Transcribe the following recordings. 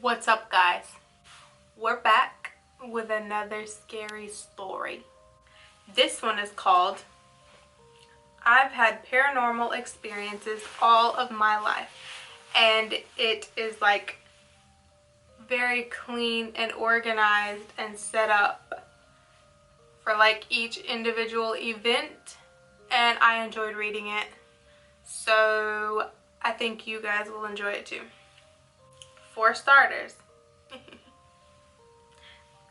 What's up, guys? We're back with another scary story. This one is called I've Had Paranormal Experiences All of My Life, and it is like very clean and organized and set up for like each individual event, and I enjoyed reading it, so I think you guys will enjoy it too. For starters,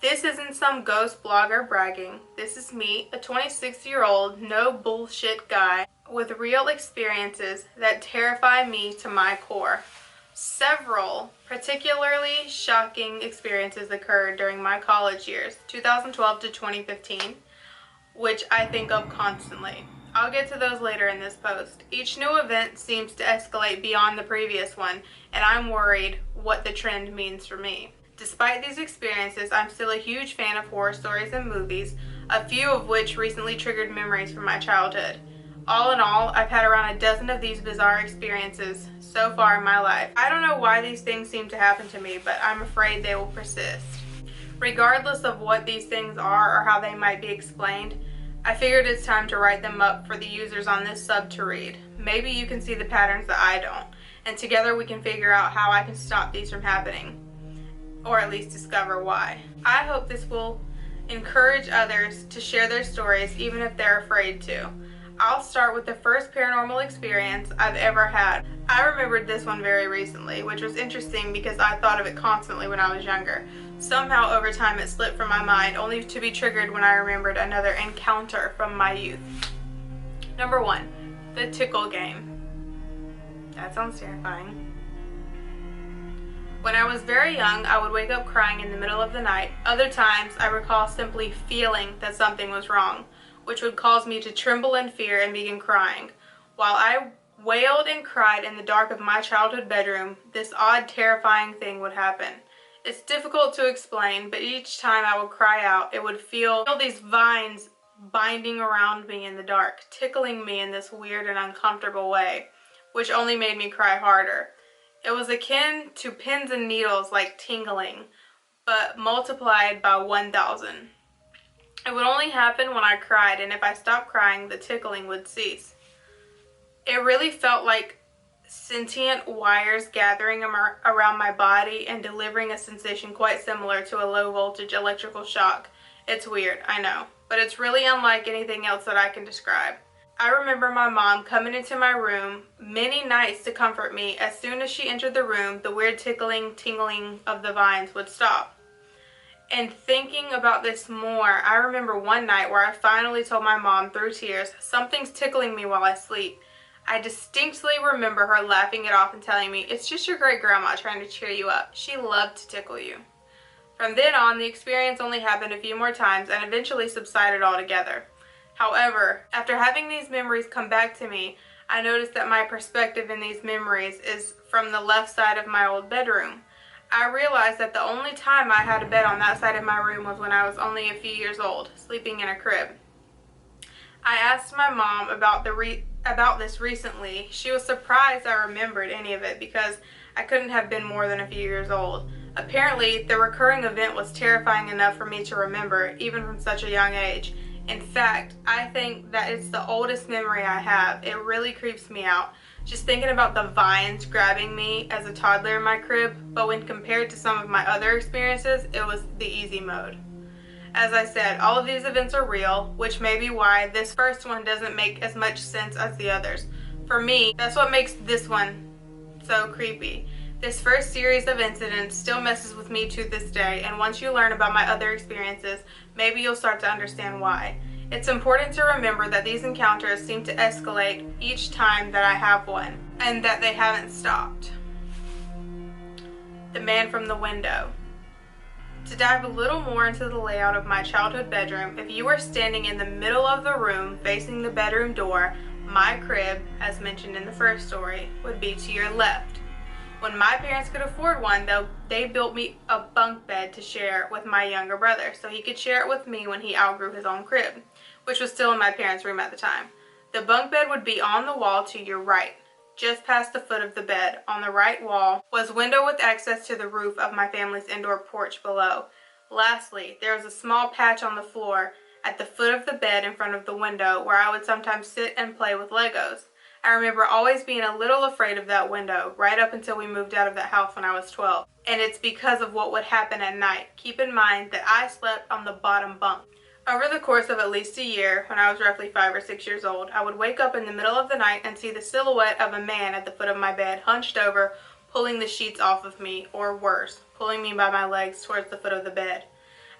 this isn't some ghost blogger bragging. This is me, a 26-year-old, no bullshit guy with real experiences that terrify me to my core. Several particularly shocking experiences occurred during my college years, 2012 to 2015, which I think of constantly. I'll get to those later in this post. Each new event seems to escalate beyond the previous one, and I'm worried what the trend means for me. Despite these experiences, I'm still a huge fan of horror stories and movies, a few of which recently triggered memories from my childhood. All in all, I've had around a dozen of these bizarre experiences so far in my life. I don't know why these things seem to happen to me, but I'm afraid they will persist. Regardless of what these things are or how they might be explained, I figured it's time to write them up for the users on this sub to read. Maybe you can see the patterns that I don't, and together we can figure out how I can stop these from happening, or at least discover why. I hope this will encourage others to share their stories even if they're afraid to. I'll start with the first paranormal experience I've ever had. I remembered this one very recently, which was interesting because I thought of it constantly when I was younger. Somehow over time it slipped from my mind, only to be triggered when I remembered another encounter from my youth. Number 1, the tickle game. That sounds terrifying. When I was very young, I would wake up crying in the middle of the night. Other times, I recall simply feeling that something was wrong, which would cause me to tremble in fear and begin crying. While I wailed and cried in the dark of my childhood bedroom, this odd, terrifying thing would happen. It's difficult to explain, but each time I would cry out, it would feel these vines binding around me in the dark, tickling me in this weird and uncomfortable way, which only made me cry harder. It was akin to pins and needles, like tingling, but multiplied by 1,000. It would only happen when I cried, and if I stopped crying, the tickling would cease. It really felt like sentient wires gathering around my body and delivering a sensation quite similar to a low voltage electrical shock. It's weird, I know, but it's really unlike anything else that I can describe. I remember my mom coming into my room many nights to comfort me. As soon as she entered the room, the weird tickling, tingling of the vines would stop. And thinking about this more, I remember one night where I finally told my mom through tears, "Something's tickling me while I sleep." I distinctly remember her laughing it off and telling me, "It's just your great grandma trying to cheer you up. She loved to tickle you." From then on, the experience only happened a few more times and eventually subsided altogether. However, after having these memories come back to me, I noticed that my perspective in these memories is from the left side of my old bedroom. I realized that the only time I had a bed on that side of my room was when I was only a few years old, sleeping in a crib. I asked my mom about this recently. She was surprised I remembered any of it because I couldn't have been more than a few years old. Apparently, the recurring event was terrifying enough for me to remember, even from such a young age. In fact, I think that it's the oldest memory I have. It really creeps me out, just thinking about the vines grabbing me as a toddler in my crib, but when compared to some of my other experiences, it was the easy mode. As I said, all of these events are real, which may be why this first one doesn't make as much sense as the others. For me, that's what makes this one so creepy. This first series of incidents still messes with me to this day, and once you learn about my other experiences, maybe you'll start to understand why. It's important to remember that these encounters seem to escalate each time that I have one, and that they haven't stopped. The man from the window. To dive a little more into the layout of my childhood bedroom, if you were standing in the middle of the room facing the bedroom door, my crib, as mentioned in the first story, would be to your left. When my parents could afford one, though, they built me a bunk bed to share with my younger brother, so he could share it with me when he outgrew his own crib, which was still in my parents' room at the time. The bunk bed would be on the wall to your right. just past the foot of the bed. On the right wall was a window with access to the roof of my family's indoor porch below. Lastly, there was a small patch on the floor at the foot of the bed in front of the window where I would sometimes sit and play with Legos. I remember always being a little afraid of that window right up until we moved out of that house when I was 12. And it's because of what would happen at night. Keep in mind that I slept on the bottom bunk. Over the course of at least a year, when I was roughly 5 or 6 years old, I would wake up in the middle of the night and see the silhouette of a man at the foot of my bed, hunched over, pulling the sheets off of me, or worse, pulling me by my legs towards the foot of the bed.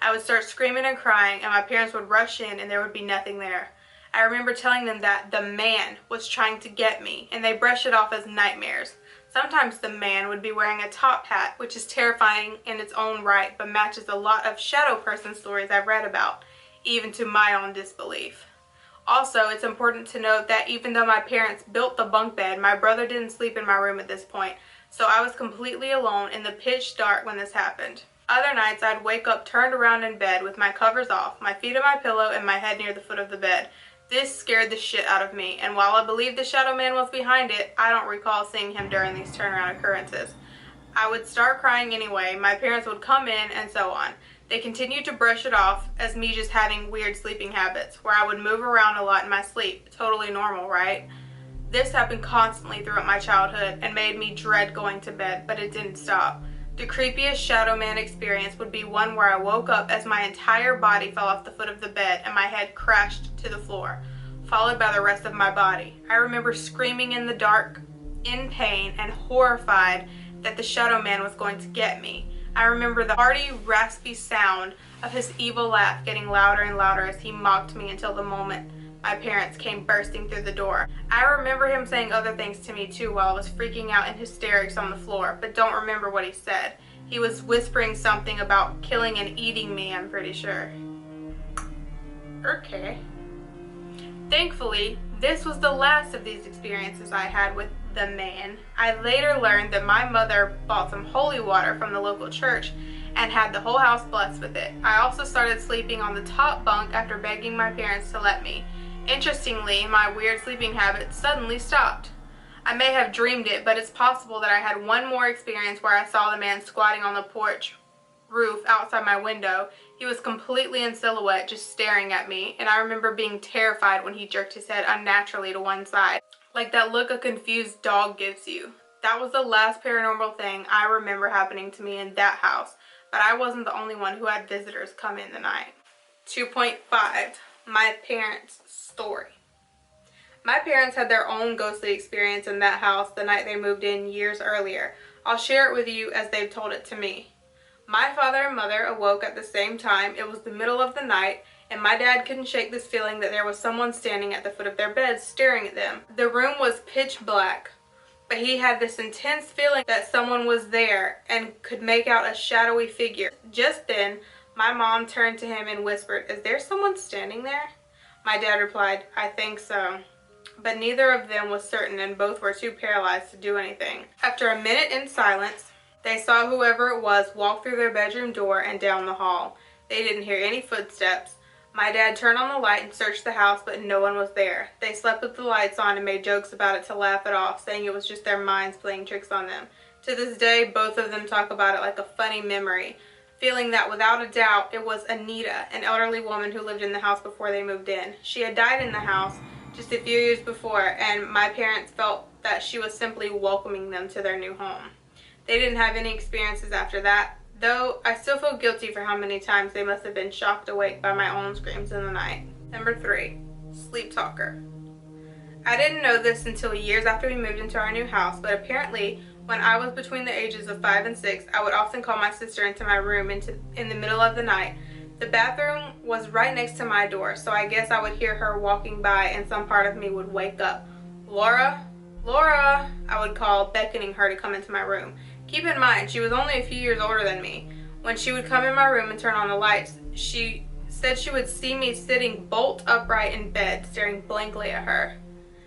I would start screaming and crying, and my parents would rush in and there would be nothing there. I remember telling them that the man was trying to get me, and they brushed it off as nightmares. Sometimes the man would be wearing a top hat, which is terrifying in its own right, but matches a lot of shadow person stories I've read about, even to my own disbelief. Also, it's important to note that even though my parents built the bunk bed, my brother didn't sleep in my room at this point, so I was completely alone in the pitch dark when this happened. Other nights, I'd wake up turned around in bed with my covers off, my feet on my pillow, and my head near the foot of the bed. This scared the shit out of me, and while I believe the shadow man was behind it, I don't recall seeing him during these turnaround occurrences. I would start crying anyway, my parents would come in, and so on. They continued to brush it off as me just having weird sleeping habits, where I would move around a lot in my sleep. Totally normal, right? This happened constantly throughout my childhood and made me dread going to bed, but it didn't stop. The creepiest shadow man experience would be one where I woke up as my entire body fell off the foot of the bed and my head crashed to the floor, followed by the rest of my body. I remember screaming in the dark, in pain, and horrified that the shadow man was going to get me. I remember the hearty, raspy sound of his evil laugh getting louder and louder as he mocked me until the moment my parents came bursting through the door. I remember him saying other things to me too while I was freaking out in hysterics on the floor, but don't remember what he said. He was whispering something about killing and eating me, I'm pretty sure. Okay. Thankfully, this was the last of these experiences I had with the man. I later learned that my mother bought some holy water from the local church and had the whole house blessed with it. I also started sleeping on the top bunk after begging my parents to let me. Interestingly, my weird sleeping habits suddenly stopped. I may have dreamed it, but it's possible that I had one more experience where I saw the man squatting on the porch roof outside my window. He was completely in silhouette, just staring at me, and I remember being terrified when he jerked his head unnaturally to one side, like that look a confused dog gives you. That was the last paranormal thing I remember happening to me in that house, but I wasn't the only one who had visitors come in the night. 2.5. My parents' story. My parents had their own ghostly experience in that house the night they moved in years earlier. I'll share it with you as they've told it to me. My father and mother awoke at the same time. It was the middle of the night, and my dad couldn't shake this feeling that there was someone standing at the foot of their bed staring at them. The room was pitch black, but he had this intense feeling that someone was there and could make out a shadowy figure. Just then, my mom turned to him and whispered, "Is there someone standing there?" My dad replied, "I think so." But neither of them was certain, and both were too paralyzed to do anything. After a minute in silence, they saw whoever it was walk through their bedroom door and down the hall. They didn't hear any footsteps. My dad turned on the light and searched the house, but no one was there. They slept with the lights on and made jokes about it to laugh it off, saying it was just their minds playing tricks on them. To this day, both of them talk about it like a funny memory, feeling that without a doubt it was Anita, an elderly woman who lived in the house before they moved in. She had died in the house just a few years before, and my parents felt that she was simply welcoming them to their new home. They didn't have any experiences after that, though I still feel guilty for how many times they must have been shocked awake by my own screams in the night. Number 3, sleep talker. I didn't know this until years after we moved into our new house, but apparently when I was between the ages of 5 and 6, I would often call my sister into my room in the middle of the night. The bathroom was right next to my door, so I guess I would hear her walking by and some part of me would wake up. "Laura, Laura," I would call, beckoning her to come into my room. Keep in mind, she was only a few years older than me. When she would come in my room and turn on the lights, she said she would see me sitting bolt upright in bed, staring blankly at her.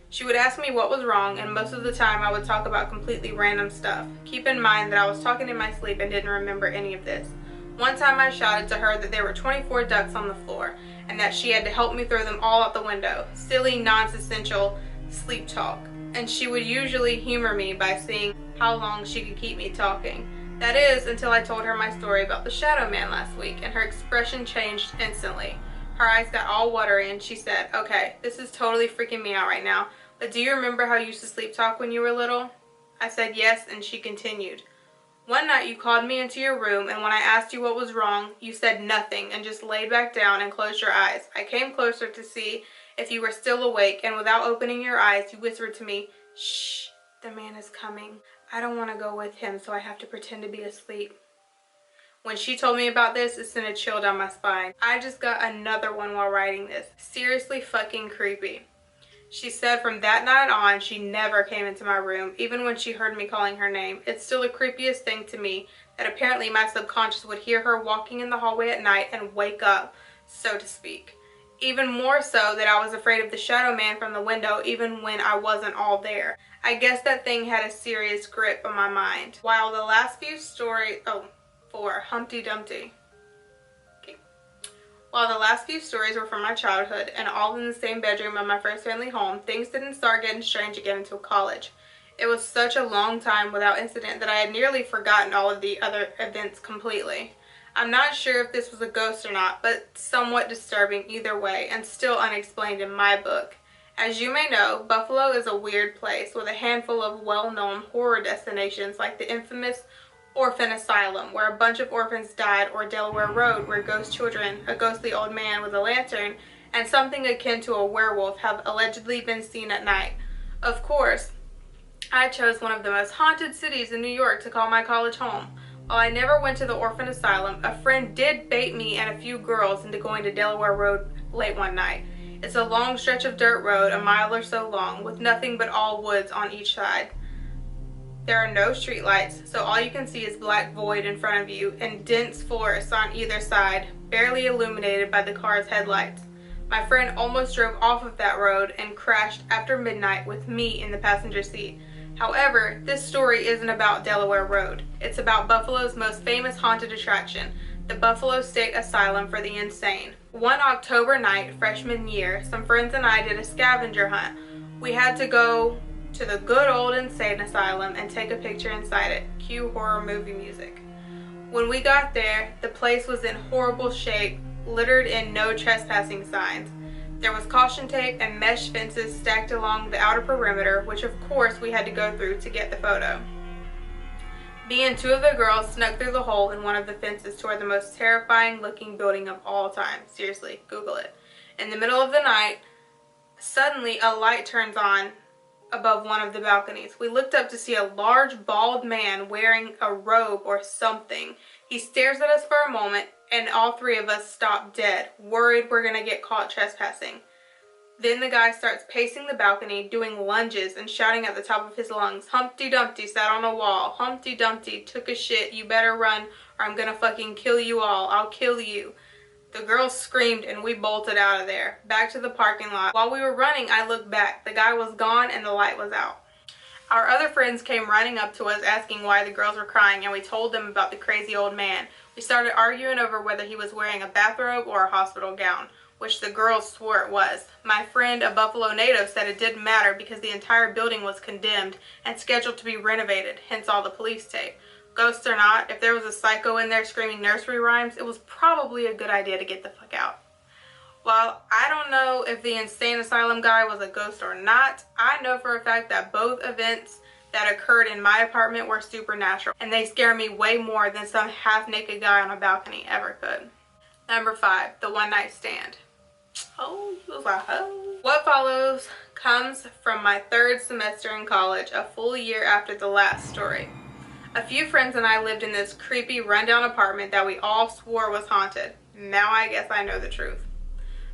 She would ask me what was wrong, and most of the time I would talk about completely random stuff. Keep in mind that I was talking in my sleep and didn't remember any of this. One time I shouted to her that there were 24 ducks on the floor and that she had to help me throw them all out the window. Silly, non-essential sleep talk. and she would usually humor me by seeing how long she could keep me talking. That is, until I told her my story about the shadow man last week, and her expression changed instantly. Her eyes got all watery and she said, "Okay, this is totally freaking me out right now, but do you remember how you used to sleep talk when you were little?" I said yes, and she continued, "One night you called me into your room, and when I asked you what was wrong, you said nothing and just laid back down and closed your eyes. I came closer to see if you were still awake, and without opening your eyes, you whispered to me, 'Shh, the man is coming. I don't want to go with him, so I have to pretend to be asleep.'" When she told me about this, it sent a chill down my spine. I just got another one while writing this. Seriously fucking creepy. She said from that night on, she never came into my room, even when she heard me calling her name. It's still the creepiest thing to me that apparently my subconscious would hear her walking in the hallway at night and wake up, so to speak. Even more so that I was afraid of the shadow man from the window even when I wasn't all there. I guess that thing had a serious grip on my mind. While the last few stories, for Humpty Dumpty. While the last few stories were from my childhood and all in the same bedroom of my first family home, things didn't start getting strange again until college. It was such a long time without incident that I had nearly forgotten all of the other events completely. I'm not sure if this was a ghost or not, but somewhat disturbing either way and still unexplained in my book. As you may know, Buffalo is a weird place with a handful of well-known horror destinations like the infamous Orphan Asylum, where a bunch of orphans died, or Delaware Road, where ghost children, a ghostly old man with a lantern, and something akin to a werewolf have allegedly been seen at night. Of course, I chose one of the most haunted cities in New York to call my college home. While I never went to the Orphan Asylum, a friend did bait me and a few girls into going to Delaware Road late one night. It's a long stretch of dirt road, a mile or so long, with nothing but all woods on each side. There are no streetlights, so all you can see is black void in front of you and dense forests on either side, barely illuminated by the car's headlights. My friend almost drove off of that road and crashed after midnight with me in the passenger seat. However, this story isn't about Delaware Road. It's about Buffalo's most famous haunted attraction, the Buffalo State Asylum for the Insane. One October night, freshman year, some friends and I did a scavenger hunt. We had to go to the good old insane asylum and take a picture inside it. Cue horror movie music. When we got there, the place was in horrible shape, littered in no trespassing signs. There was caution tape and mesh fences stacked along the outer perimeter, which of course we had to go through to get the photo. Me and two of the girls snuck through the hole in one of the fences toward the most terrifying looking building of all time. Seriously, Google it. In the middle of the night, suddenly a light turns on above one of the balconies. We looked up to see a large bald man wearing a robe or something. He stares at us for a moment and all three of us stop dead, worried we're gonna get caught trespassing. Then the guy starts pacing the balcony, doing lunges and shouting at the top of his lungs, "Humpty Dumpty sat on a wall. Humpty Dumpty took a shit. You better run or I'm gonna fucking kill you all. I'll kill you." The girls screamed and we bolted out of there, back to the parking lot. While we were running, I looked back. The guy was gone and the light was out. Our other friends came running up to us asking why the girls were crying, and we told them about the crazy old man. We started arguing over whether he was wearing a bathrobe or a hospital gown, which the girls swore it was. My friend, a Buffalo native, said it didn't matter because the entire building was condemned and scheduled to be renovated, hence all the police tape. Ghosts or not, if there was a psycho in there screaming nursery rhymes, it was probably a good idea to get the fuck out. While I don't know if the insane asylum guy was a ghost or not, I know for a fact that both events that occurred in my apartment were supernatural, and they scare me way more than some half-naked guy on a balcony ever could. Number 5, the one night stand. Oh, you was like, oh. What follows comes from my 3rd semester in college, a full year after the last story. A few friends and I lived in this creepy rundown apartment that we all swore was haunted. Now I guess I know the truth.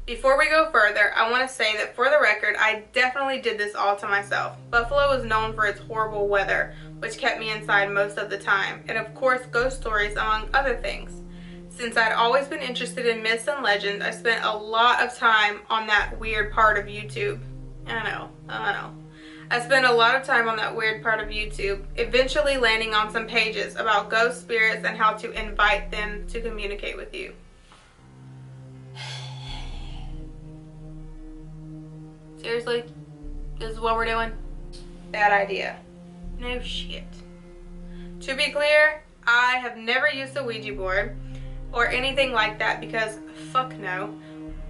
Before we go further, I want to say that for the record, I definitely did this all to myself. Buffalo is known for its horrible weather, which kept me inside most of the time, and of course ghost stories among other things. Since I'd always been interested in myths and legends, I spent a lot of time on that weird part of YouTube. I know. I spent a lot of time on that weird part of YouTube, eventually landing on some pages about ghost spirits and how to invite them to communicate with you. Seriously? This is what we're doing? Bad idea. No shit. To be clear, I have never used a Ouija board or anything like that because fuck no.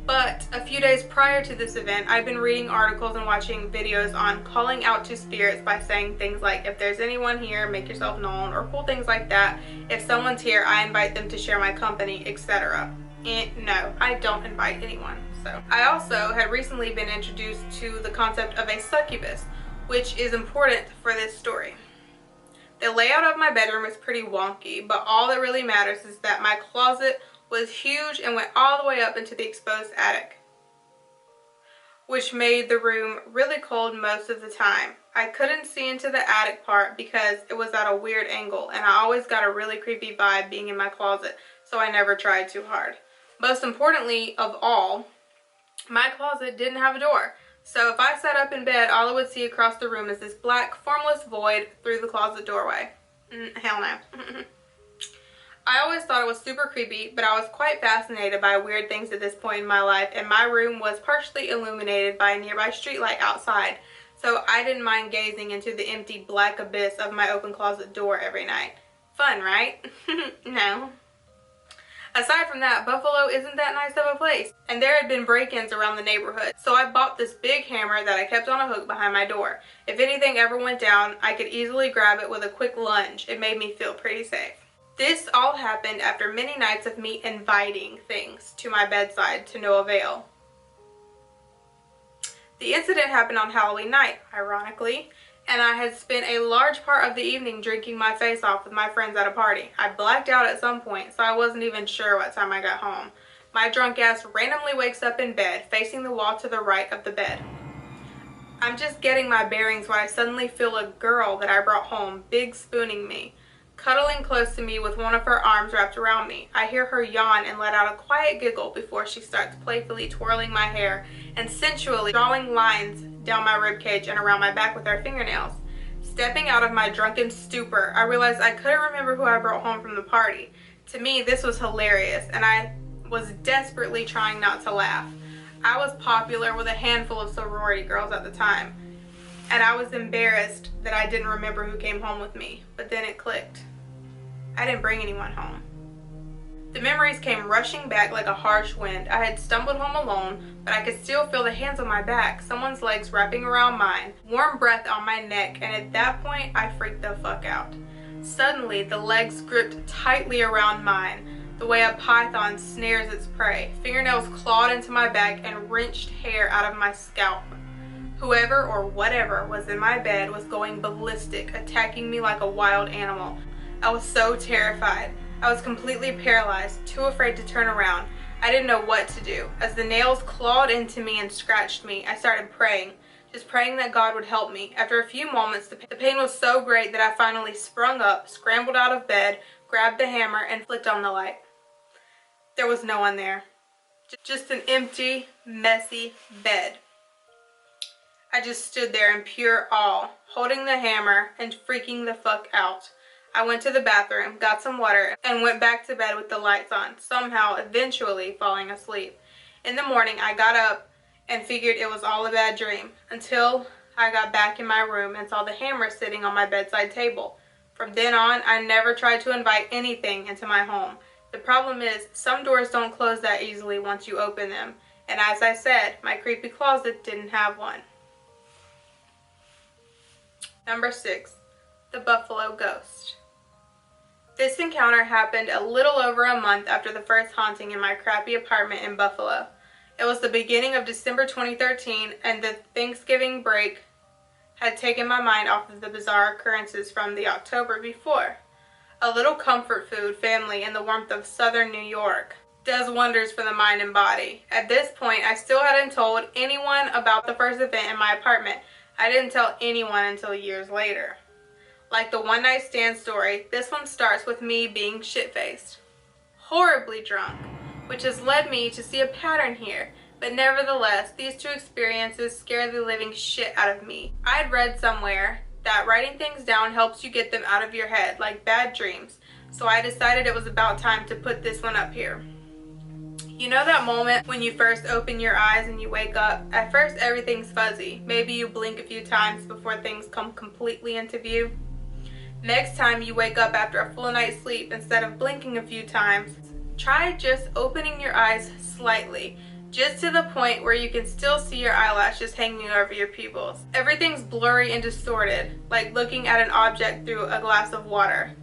But a few days prior to this event, I've been reading articles and watching videos on calling out to spirits by saying things like, if there's anyone here, make yourself known, or cool things like that. If someone's here, I invite them to share my company, etc. And no, I don't invite anyone. So I also had recently been introduced to the concept of a succubus, which is important for this story. The layout of my bedroom is pretty wonky, but all that really matters is that my closet was huge and went all the way up into the exposed attic, which made the room really cold most of the time. I couldn't see into the attic part because it was at a weird angle, and I always got a really creepy vibe being in my closet, so I never tried too hard. Most importantly of all, my closet didn't have a door. So if I sat up in bed, all I would see across the room is this black, formless void through the closet doorway. Hell no. I always thought it was super creepy, but I was quite fascinated by weird things at this point in my life, and my room was partially illuminated by a nearby streetlight outside, so I didn't mind gazing into the empty black abyss of my open closet door every night. Fun, right? No. Aside from that, Buffalo isn't that nice of a place, and there had been break-ins around the neighborhood, so I bought this big hammer that I kept on a hook behind my door. If anything ever went down, I could easily grab it with a quick lunge. It made me feel pretty safe. This all happened after many nights of me inviting things to my bedside to no avail. The incident happened on Halloween night, ironically, and I had spent a large part of the evening drinking my face off with my friends at a party. I blacked out at some point, so I wasn't even sure what time I got home. My drunk ass randomly wakes up in bed, facing the wall to the right of the bed. I'm just getting my bearings when I suddenly feel a girl that I brought home big spooning me, cuddling close to me with one of her arms wrapped around me. I hear her yawn and let out a quiet giggle before she starts playfully twirling my hair and sensually drawing lines down my ribcage and around my back with her fingernails. Stepping out of my drunken stupor, I realized I couldn't remember who I brought home from the party. To me, this was hilarious, and I was desperately trying not to laugh. I was popular with a handful of sorority girls at the time, and I was embarrassed that I didn't remember who came home with me, but then it clicked. I didn't bring anyone home. The memories came rushing back like a harsh wind. I had stumbled home alone, but I could still feel the hands on my back, someone's legs wrapping around mine, warm breath on my neck, and at that point, I freaked the fuck out. Suddenly, the legs gripped tightly around mine, the way a python snares its prey. Fingernails clawed into my back and wrenched hair out of my scalp. Whoever or whatever was in my bed was going ballistic, attacking me like a wild animal. I was so terrified. I was completely paralyzed, too afraid to turn around. I didn't know what to do. As the nails clawed into me and scratched me, I started praying, just praying that God would help me. After a few moments, the pain was so great that I finally sprung up, scrambled out of bed, grabbed the hammer, and flicked on the light. There was no one there. Just an empty, messy bed. I just stood there in pure awe, holding the hammer and freaking the fuck out. I went to the bathroom, got some water, and went back to bed with the lights on, somehow eventually falling asleep. In the morning, I got up and figured it was all a bad dream, until I got back in my room and saw the hammer sitting on my bedside table. From then on, I never tried to invite anything into my home. The problem is, some doors don't close that easily once you open them, and as I said, my creepy closet didn't have one. Number 6. The Buffalo Ghost. This encounter happened a little over a month after the first haunting in my crappy apartment in Buffalo. It was the beginning of December 2013, and the Thanksgiving break had taken my mind off of the bizarre occurrences from the October before. A little comfort food, family, and the warmth of southern New York does wonders for the mind and body. At this point, I still hadn't told anyone about the first event in my apartment. I didn't tell anyone until years later. Like the one night stand story, this one starts with me being shit-faced, horribly drunk, which has led me to see a pattern here. But nevertheless, these two experiences scare the living shit out of me. I had read somewhere that writing things down helps you get them out of your head, like bad dreams, so I decided it was about time to put this one up here. You know that moment when you first open your eyes and you wake up? At first everything's fuzzy. Maybe you blink a few times before things come completely into view. Next time you wake up after a full night's sleep, instead of blinking a few times, try just opening your eyes slightly, just to the point where you can still see your eyelashes hanging over your pupils. Everything's blurry and distorted, like looking at an object through a glass of water.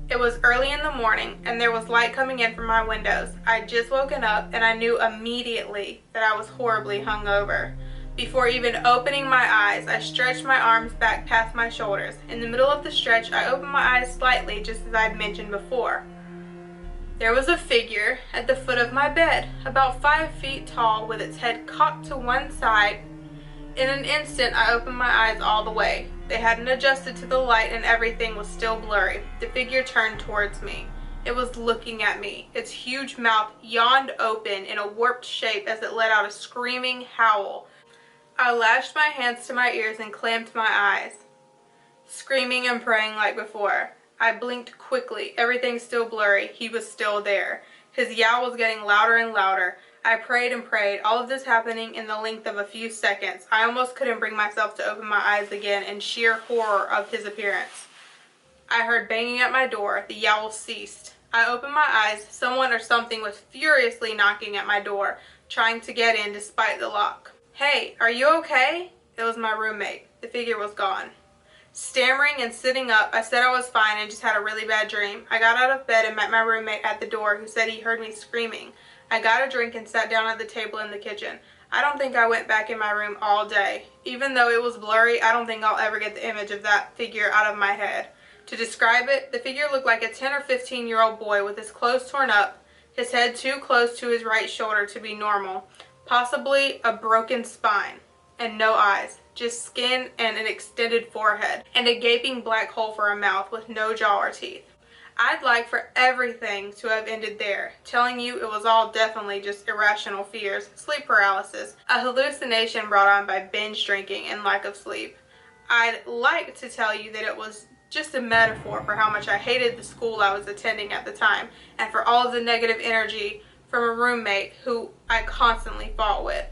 It was early in the morning and there was light coming in from my windows. I'd just woken up and I knew immediately that I was horribly hungover. Before even opening my eyes, I stretched my arms back past my shoulders. In the middle of the stretch, I opened my eyes slightly, just as I'd mentioned before. There was a figure at the foot of my bed, about 5 feet tall, with its head cocked to one side. In an instant, I opened my eyes all the way. They hadn't adjusted to the light and everything was still blurry. The figure turned towards me. It was looking at me. Its huge mouth yawned open in a warped shape as it let out a screaming howl. I lashed my hands to my ears and clamped my eyes, screaming and praying like before. I blinked quickly. Everything still blurry. He was still there. His yowl was getting louder and louder. I prayed and prayed, all of this happening in the length of a few seconds. I almost couldn't bring myself to open my eyes again in sheer horror of his appearance. I heard banging at my door. The yowl ceased. I opened my eyes. Someone or something was furiously knocking at my door, trying to get in despite the lock. "Hey, are you okay?" It was my roommate. The figure was gone. Stammering and sitting up, I said I was fine and just had a really bad dream. I got out of bed and met my roommate at the door, who said he heard me screaming. I got a drink and sat down at the table in the kitchen. I don't think I went back in my room all day. Even though it was blurry, I don't think I'll ever get the image of that figure out of my head. To describe it, the figure looked like a 10 or 15-year-old boy with his clothes torn up, his head too close to his right shoulder to be normal, possibly a broken spine, and no eyes, just skin and an extended forehead, and a gaping black hole for a mouth with no jaw or teeth. I'd like for everything to have ended there, telling you it was all definitely just irrational fears, sleep paralysis, a hallucination brought on by binge drinking and lack of sleep. I'd like to tell you that it was just a metaphor for how much I hated the school I was attending at the time, and for all of the negative energy from a roommate who I constantly fought with.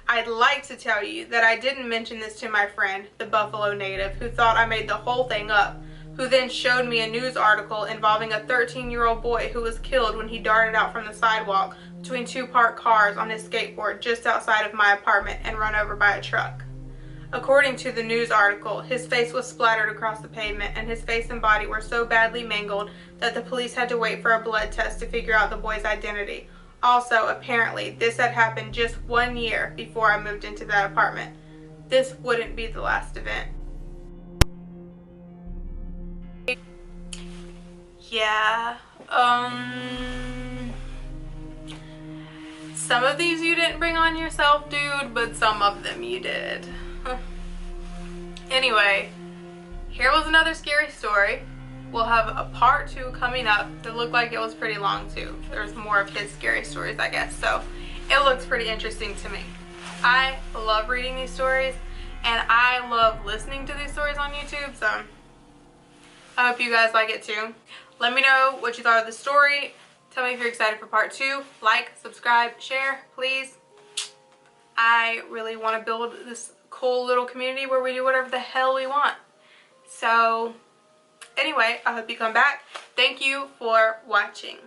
I'd like to tell you that I didn't mention this to my friend, the Buffalo native, who thought I made the whole thing up, who then showed me a news article involving a 13-year-old boy who was killed when he darted out from the sidewalk between two parked cars on his skateboard just outside of my apartment and run over by a truck. According to the news article, his face was splattered across the pavement and his face and body were so badly mangled that the police had to wait for a blood test to figure out the boy's identity. Also, apparently, this had happened just 1 year before I moved into that apartment. This wouldn't be the last event. Yeah, some of these you didn't bring on yourself, dude, but some of them you did. Anyway, here was another scary story. We'll have a part 2 coming up. It looked like it was pretty long too. There's more of his scary stories, I guess, so it looks pretty interesting to me. I love reading these stories and I love listening to these stories on YouTube, so I hope you guys like it too. Let me know what you thought of the story. Tell me if you're excited for part 2. Like, subscribe, share, please. I really want to build this cool little community where we do whatever the hell we want. So anyway, I hope you come back. Thank you for watching.